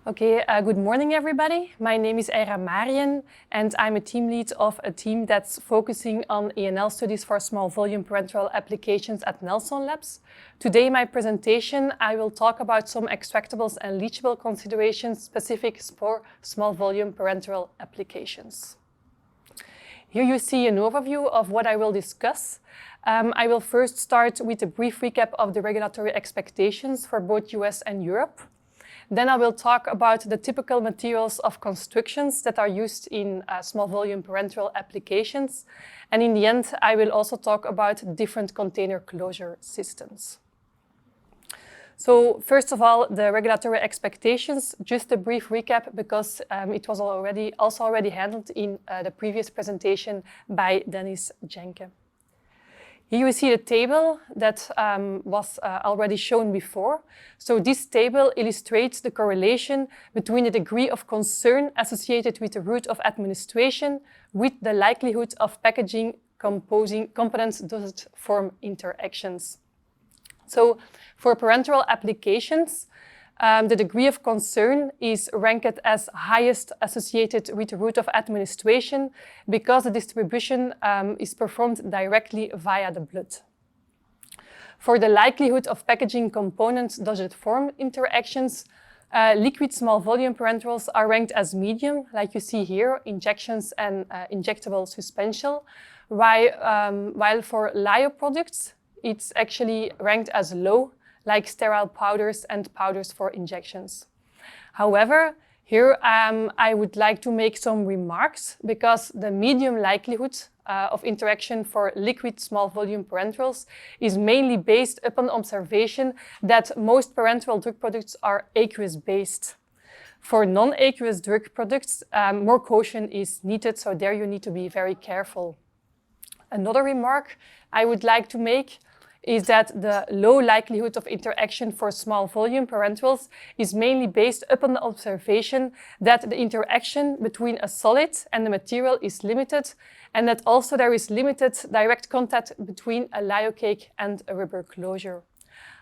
Okay, good morning everybody. My name is Eira Marian and I'm a team lead of a team that's focusing on ENL studies for small volume parenteral applications at Nelson Labs. Today in my presentation I will talk about some extractables and leachable considerations specific for small volume parenteral applications. Here you see an overview of what I will discuss. I will first start with a brief recap of the regulatory expectations for both US and Europe. Then I will talk about the typical materials of constructions that are used in small volume parenteral applications. And in the end, I will also talk about different container closure systems. So first of all, the regulatory expectations, just a brief recap because it was already handled in the previous presentation by Dennis Jenke. Here you see the table that was already shown before. So this table illustrates the correlation between the degree of concern associated with the route of administration with the likelihood of packaging components dosage form interactions. So for parenteral applications, the degree of concern is ranked as highest associated with the route of administration because the distribution is performed directly via the blood. For the likelihood of packaging component dosage form interactions, liquid small volume parenterals are ranked as medium, like you see here, injections and injectable suspension, while for lyo products, it's actually ranked as low, like sterile powders and powders for injections. However, here I would like to make some remarks because the medium likelihood of interaction for liquid small volume parenterals is mainly based upon observation that most parenteral drug products are aqueous based. For non-aqueous drug products, more caution is needed, so there you need to be very careful. Another remark I would like to make is that the low likelihood of interaction for small volume parenterals is mainly based upon the observation that the interaction between a solid and the material is limited, and that also there is limited direct contact between a lyo cake and a rubber closure.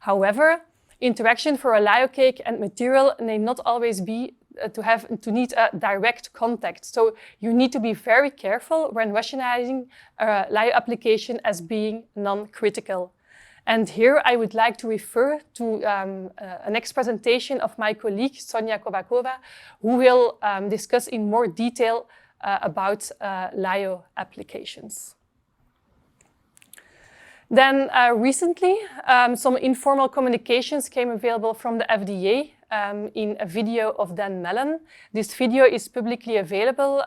However, interaction for a lyo cake and material may not always be to need a direct contact. So you need to be very careful when rationalizing a lyo application as being non-critical. And here I would like to refer to a next presentation of my colleague, Sonia Kovakova, who will discuss in more detail about lyo applications. Then recently, some informal communications came available from the FDA in a video of Dan Mellon. This video is publicly available,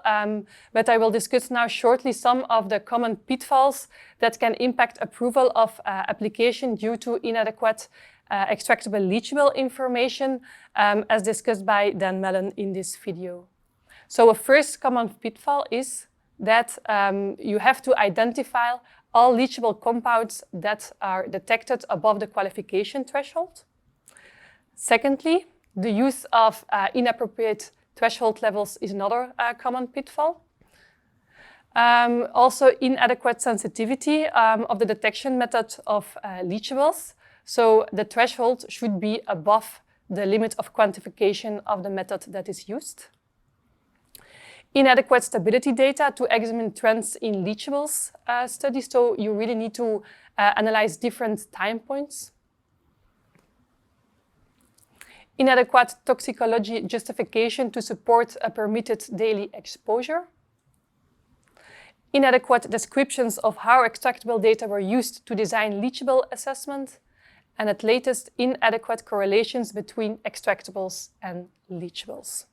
but I will discuss now shortly some of the common pitfalls that can impact approval of application due to inadequate extractable leachable information, as discussed by Dan Mellon in this video. So a first common pitfall is that you have to identify all leachable compounds that are detected above the qualification threshold. Secondly, the use of inappropriate threshold levels is another common pitfall. Also, inadequate sensitivity of the detection method of leachables. So the threshold should be above the limit of quantification of the method that is used. Inadequate stability data to examine trends in leachables studies, so you really need to analyze different time points. Inadequate toxicology justification to support a permitted daily exposure. Inadequate descriptions of how extractable data were used to design leachable assessment. And at latest, inadequate correlations between extractables and leachables.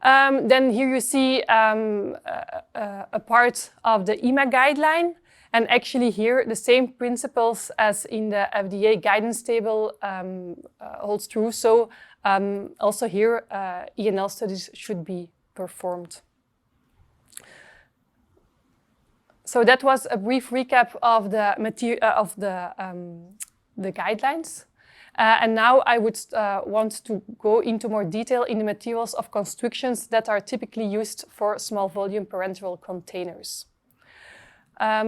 Then here you see a part of the EMA guideline, and actually here the same principles as in the FDA guidance table holds true. So also here ENL studies should be performed. So that was a brief recap of the guidelines. And now I would want to go into more detail in the materials of constructions that are typically used for small volume parenteral containers.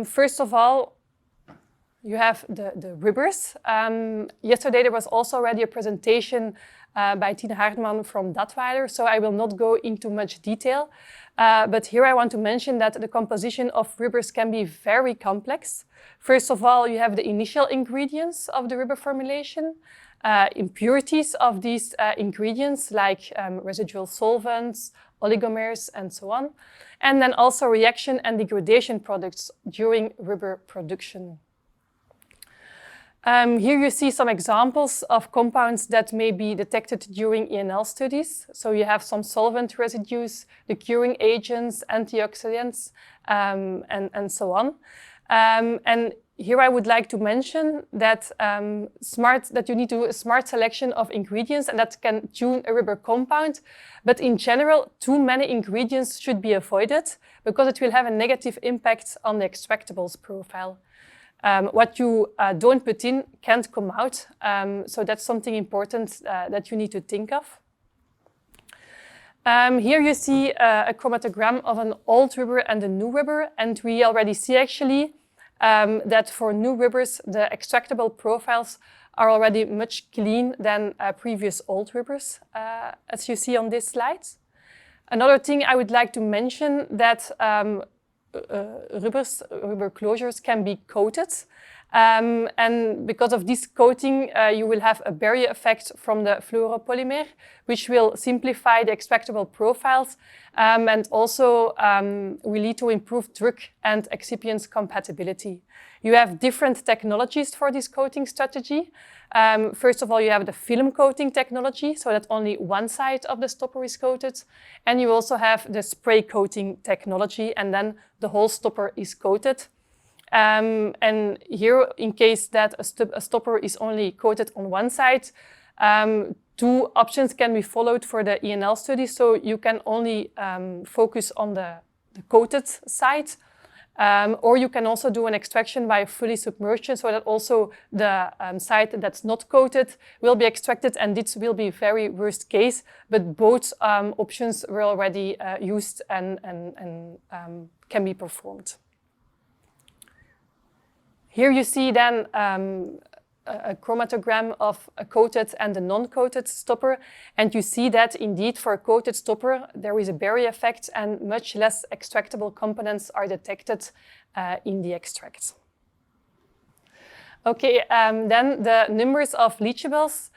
First of all, you have the rubbers. Yesterday there was also already a presentation by Tine Hartman from Datweiler, so I will not go into much detail. But here I want to mention that the composition of rubbers can be very complex. First of all, you have the initial ingredients of the rubber formulation, impurities of these ingredients like residual solvents, oligomers, and so on. And then also reaction and degradation products during rubber production. Here you see some examples of compounds that may be detected during ENL studies. So you have some solvent residues, the curing agents, antioxidants, and so on. And here I would like to mention that, that you need to do a smart selection of ingredients and that can tune a rubber compound. But in general, too many ingredients should be avoided because it will have a negative impact on the extractables profile. What you don't put in can't come out, so that's something important that you need to think of. Here you see a chromatogram of an old rubber and a new rubber, and we already see actually that for new rubbers, the extractable profiles are already much cleaner than previous old rubbers, as you see on this slide. Another thing I would like to mention that rubber closures can be coated. And because of this coating, you will have a barrier effect from the fluoropolymer, which will simplify the extractable profiles and also will lead to improved drug and excipients compatibility. You have different technologies for this coating strategy. First of all, you have the film coating technology, so that only one side of the stopper is coated. And you also have the spray coating technology, and then the whole stopper is coated. And here, in case that a stopper is only coated on one side, two options can be followed for the ENL study. So you can only focus on the coated side, or you can also do an extraction by fully submersion, so that also the side that's not coated will be extracted, and this will be very worst case, but both options were already used and can be performed. Here you see then a chromatogram of a coated and a non-coated stopper, and you see that indeed for a coated stopper there is a barrier effect and much less extractable components are detected in the extract. Okay, then the numbers of leachables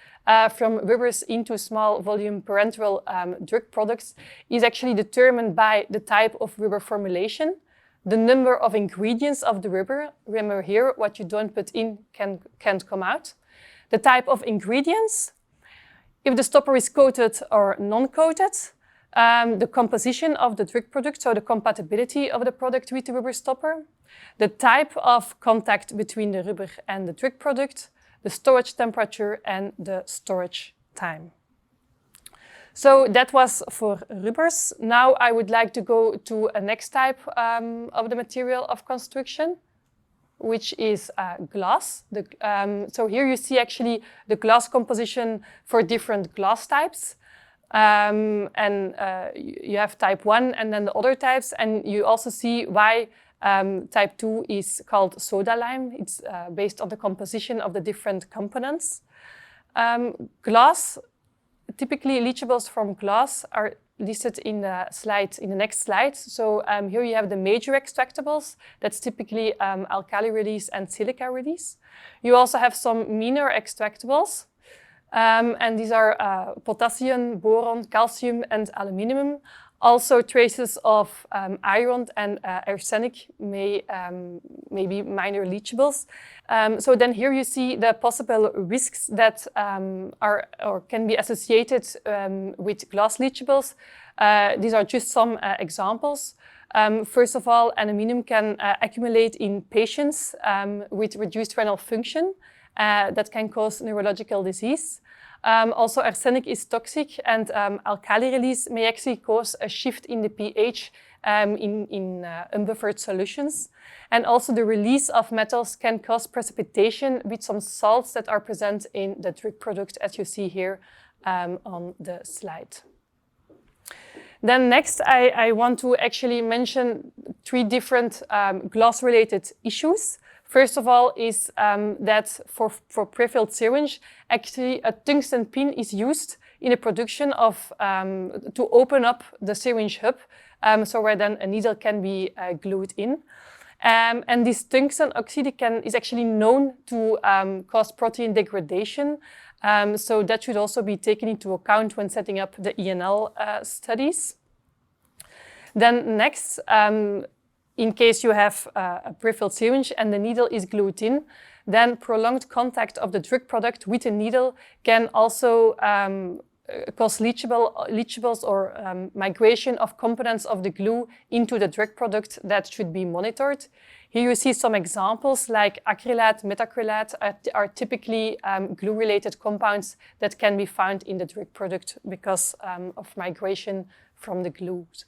from rubbers into small volume parenteral drug products is actually determined by the type of rubber formulation, the number of ingredients of the rubber. Remember here, what you don't put in can't come out. The type of ingredients, if the stopper is coated or non-coated, the composition of the drug product, so the compatibility of the product with the rubber stopper, the type of contact between the rubber and the drug product, the storage temperature, and the storage time. So that was for rubbers. Now I would like to go to a next type of the material of construction, which is glass. So here you see actually the glass composition for different glass types. And you have type 1 and then the other types. And you also see why type 2 is called soda lime. It's based on the composition of the different components. Glass, typically leachables from glass are listed in the next slide. So here you have the major extractables. That's typically alkali release and silica release. You also have some minor extractables. And these are potassium, boron, calcium, and aluminum. Also traces of iron and arsenic may be minor leachables. So then here you see the possible risks that are or can be associated with glass leachables. These are just some examples. First of all, aluminum can accumulate in patients with reduced renal function that can cause neurological disease. Also, arsenic is toxic, and alkali release may actually cause a shift in the pH in unbuffered solutions. And also the release of metals can cause precipitation with some salts that are present in the drug product, as you see here on the slide. Then next, I want to actually mention 3 different glass-related issues. First of all is that for prefilled syringe, actually a tungsten pin is used in the production of, to open up the syringe hub, so where then a needle can be glued in. And this tungsten oxide is actually known to cause protein degradation. So that should also be taken into account when setting up the ENL studies. Then next, in case you have a prefilled syringe and the needle is glued in, then prolonged contact of the drug product with the needle can also cause leachables or migration of components of the glue into the drug product that should be monitored. Here you see some examples like acrylate, methacrylate are typically glue-related compounds that can be found in the drug product because of migration from the glues.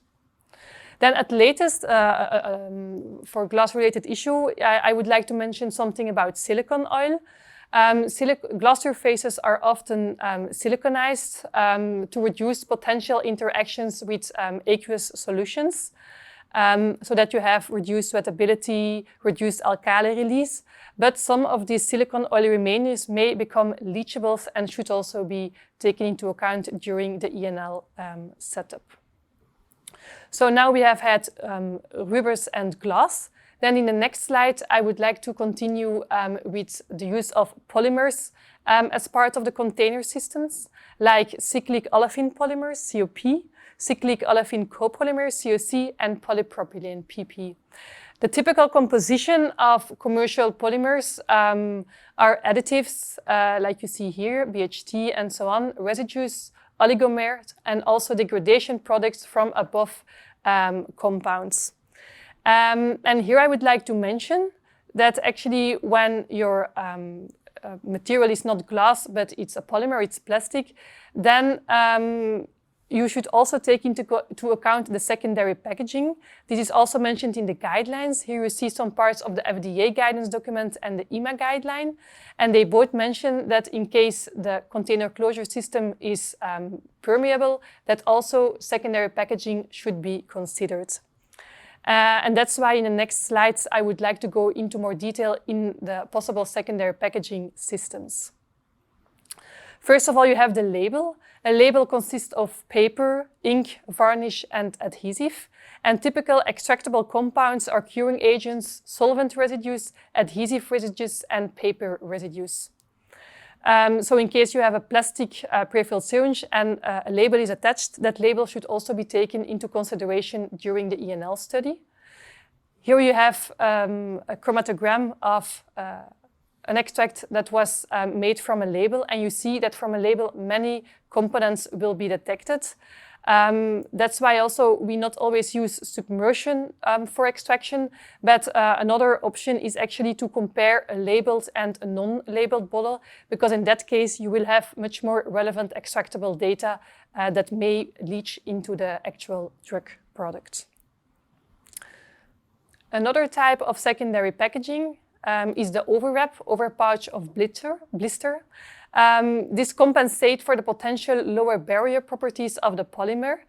Then at latest, for glass-related issue, I would like to mention something about silicone oil. Glass surfaces are often siliconized to reduce potential interactions with aqueous solutions, so that you have reduced wettability, reduced alkali release. But some of these silicone oil remainders may become leachables and should also be taken into account during the ENL setup. So now we have had rubbers and glass. Then in the next slide, I would like to continue with the use of polymers as part of the container systems, like cyclic olefin polymers, COP, cyclic olefin copolymers, COC, and polypropylene, PP. The typical composition of commercial polymers are additives, like you see here, BHT and so on, residues, oligomers, and also degradation products from above compounds. And here I would like to mention that actually when your material is not glass, but it's a polymer, it's plastic, then you should also take into account the secondary packaging. This is also mentioned in the guidelines. Here you see some parts of the FDA guidance document and the EMA guideline. And they both mention that in case the container closure system is permeable, that also secondary packaging should be considered. And that's why in the next slides, I would like to go into more detail in the possible secondary packaging systems. First of all, you have the label. A label consists of paper, ink, varnish, and adhesive. And typical extractable compounds are curing agents, solvent residues, adhesive residues, and paper residues. So in case you have a plastic prefilled syringe and a label is attached, that label should also be taken into consideration during the ENL study. Here you have a chromatogram of an extract that was made from a label, and you see that from a label many components will be detected. That's why also we not always use submersion for extraction, but another option is actually to compare a labeled and a non-labeled bottle, because in that case you will have much more relevant extractable data that may leach into the actual drug product. Another type of secondary packaging is the overpouch of blister. This compensates for the potential lower barrier properties of the polymer.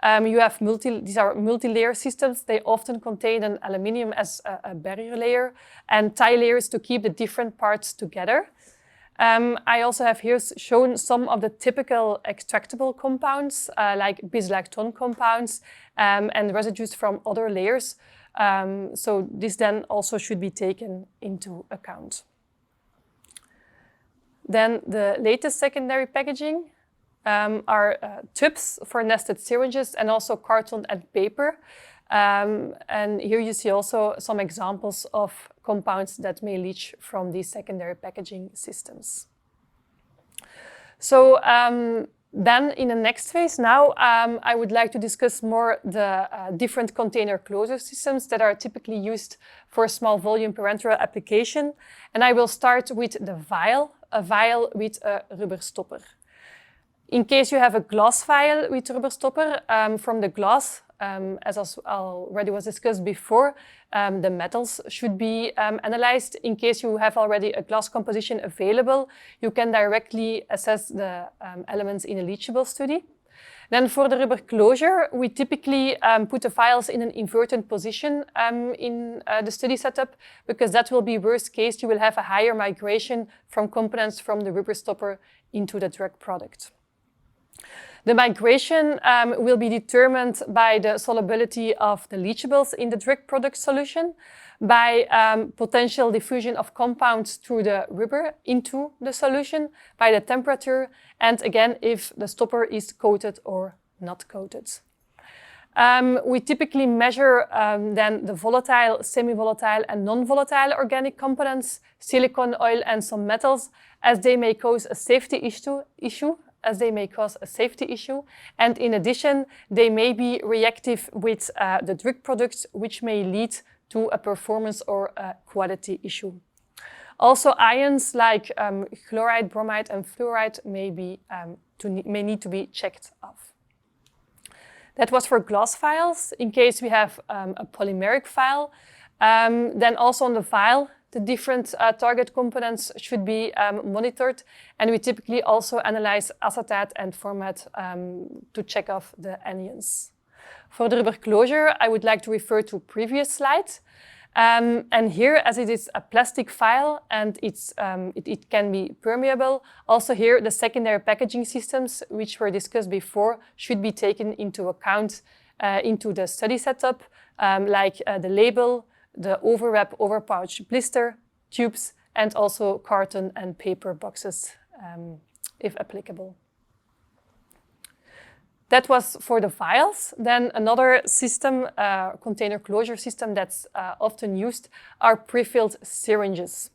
You have these are multi-layer systems. They often contain an aluminium as a barrier layer and tie layers to keep the different parts together. I also have here shown some of the typical extractable compounds, like bislactone compounds and residues from other layers. So this then also should be taken into account. Then the latest secondary packaging are tubes for nested syringes and also carton and paper. And here you see also some examples of compounds that may leach from these secondary packaging systems. So then in the next phase now, I would like to discuss more the different container closure systems that are typically used for small volume parenteral application. And I will start with the vial, a vial with a rubber stopper. In case you have a glass vial with rubber stopper, from the glass, as already was discussed before, the metals should be analyzed. In case you have already a glass composition available, you can directly assess the elements in a leachable study. Then for the rubber closure, we typically put the vials in an inverted position in the study setup, because that will be worst case. You will have a higher migration from components from the rubber stopper into the drug product. The migration will be determined by the solubility of the leachables in the drug product solution, by potential diffusion of compounds through the rubber into the solution, by the temperature, and again, if the stopper is coated or not coated. We typically measure then the volatile, semi-volatile, and non-volatile organic components, silicone, oil, and some metals, as they may cause a safety issue. And in addition, they may be reactive with the drug product, which may lead to a performance or a quality issue. Also, ions like chloride, bromide, and fluoride may need to be checked off. That was for glass vials. In case we have a polymeric vial, then also on the vial, the different target components should be monitored, and we typically also analyze acetate and format to check off the anions. For the rubber closure, I would like to refer to previous slides. And here, as it is a plastic vial and it can be permeable, also here the secondary packaging systems, which were discussed before, should be taken into account into the study setup, like the label, the overwrap, overpouch, blister, tubes, and also carton and paper boxes, if applicable. That was for the vials. Then another system, container closure system that's often used, are prefilled syringes.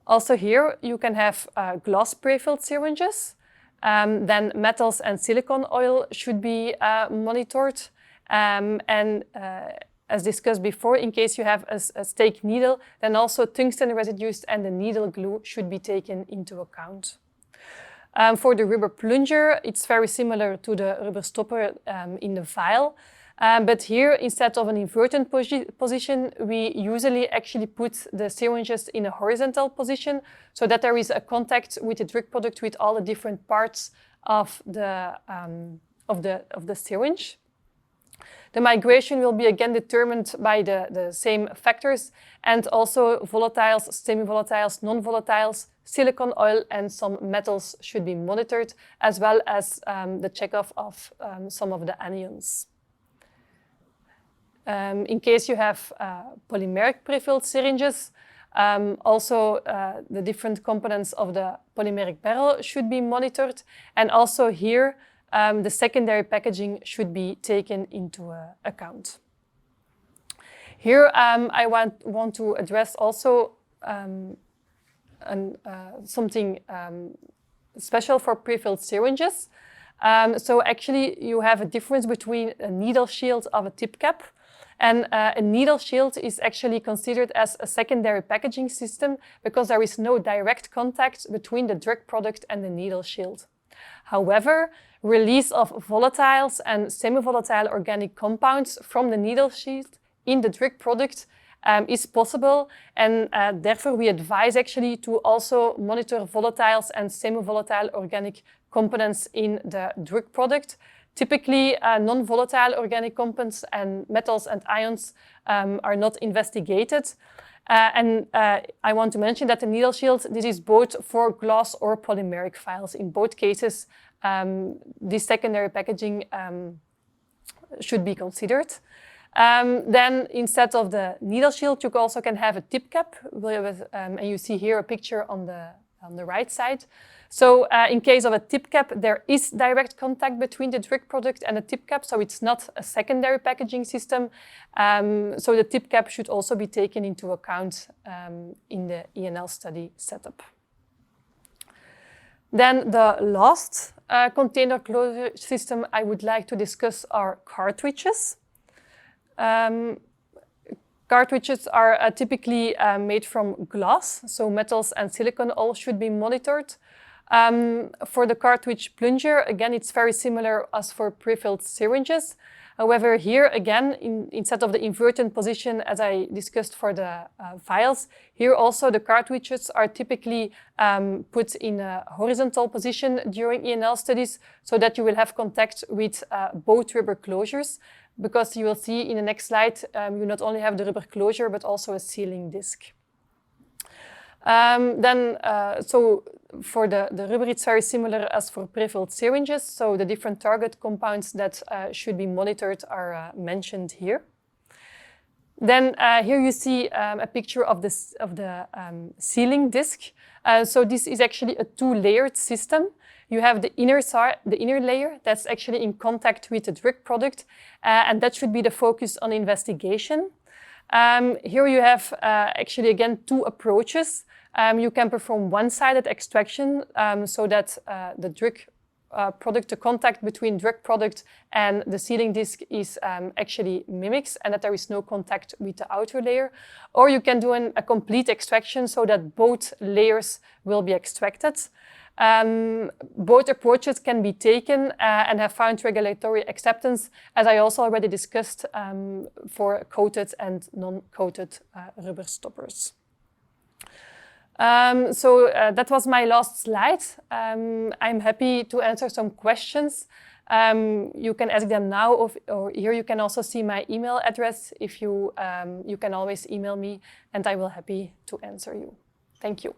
Also here you can have glass prefilled syringes. Then metals and silicone oil should be monitored. As discussed before, in case you have a stake needle, then also tungsten residues and the needle glue should be taken into account. For the rubber plunger, it's very similar to the rubber stopper in the vial. But here, instead of an inverted position, we usually actually put the syringes in a horizontal position so that there is a contact with the drug product with all the different parts of the syringe. The migration will be again determined by the same factors, and also volatiles, semi-volatiles, non-volatiles, silicone oil, and some metals should be monitored, as well as the checkoff of some of the anions. In case you have polymeric prefilled syringes, also the different components of the polymeric barrel should be monitored, and also here the secondary packaging should be taken into account. Here I want to address also something special for prefilled syringes. So actually you have a difference between a needle shield of a tip cap, and a needle shield is actually considered as a secondary packaging system because there is no direct contact between the drug product and the needle shield. However, release of volatiles and semi-volatile organic compounds from the needle shield in the drug product is possible, and therefore we advise actually to also monitor volatiles and semi-volatile organic components in the drug product. Typically, non-volatile organic compounds and metals and ions are not investigated. I want to mention that the needle shield, this is both for glass or polymeric vials. In both cases, this secondary packaging should be considered. Then instead of the needle shield, you also can have a tip cap, and you see here a picture on the right side. So in case of a tip cap, there is direct contact between the drug product and the tip cap, so it's not a secondary packaging system. So the tip cap should also be taken into account in the ENL study setup. Then the last container closure system I would like to discuss are cartridges. Cartridges are typically made from glass, so metals and silicone all should be monitored. For the cartridge plunger, again, it's very similar as for prefilled syringes. However, here again, instead of the inverted position as I discussed for the vials, here also the cartridges are typically put in a horizontal position during ENL studies so that you will have contact with both rubber closures, because you will see in the next slide, you not only have the rubber closure but also a sealing disc. So for the rubber, it's very similar as for prefilled syringes. So the different target compounds that should be monitored are mentioned here. Then here you see a picture of the sealing disc. So this is actually a two-layered system. You have the inner layer that's actually in contact with the drug product, and that should be the focus on investigation. Here you have actually again two approaches. You can perform one-sided extraction so that the drug product, the contact between drug product and the sealing disc is actually mimics and that there is no contact with the outer layer. Or you can do a complete extraction so that both layers will be extracted. Both approaches can be taken and have found regulatory acceptance, as I also already discussed for coated and non-coated rubber stoppers. That was my last slide. I'm happy to answer some questions. You can ask them now, or here you can also see my email address. If you can always email me, and I will be happy to answer you. Thank you.